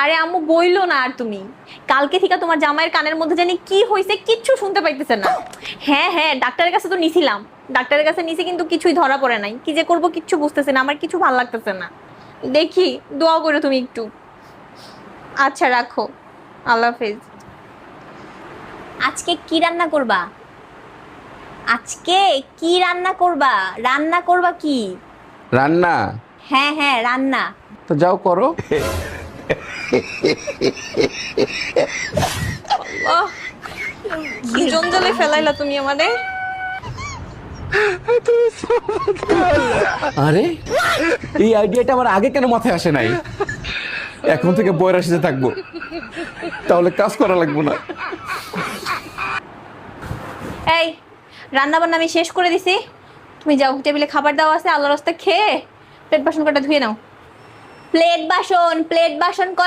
আরে আম্মু বইলো না আর তুমি, কালকে থেকে তোমার জামাইয়ের কানের মধ্যে জানি কি হয়েছে কিচ্ছু শুনতে পাইতেছে না। হ্যাঁ হ্যাঁ ডাক্তারের কাছে তো নিছিলাম, ডাক্তারের কাছে নিছি কিন্তু কিছুই ধরা পড়ে নাই, কি যে করব কিচ্ছু বুঝতেছে না, আমার কিছু ভালো লাগতেছে না। দেখি দোয়া করো তুমি একটু। আচ্ছা রাখো, আল্লাহ হাফেজ। আজকে কি রান্না করবা? আজকে কি রান্না করবা? রান্না করবা কি? রান্না? হ্যাঁ হ্যাঁ রান্না। তো যাও করো। কি জঞ্জালে ফেলাইলা তুমি আমারে। আরে এই আইডিয়াটা আমার আগে কেন মাথায় আসে নাই? এখন থেকে বইয়ের সাথে থাকবো, তাহলে কাজ করা লাগবো না। এই রান্না বান্না আমি শেষ করে দিছি, তুমি যাও, টেবিলে খাবার দাও আছে, আল্লাহর রাস্তায় খেয়ে প্লেট বাসন কটা ধুয়ে নাও। প্লেট বাসন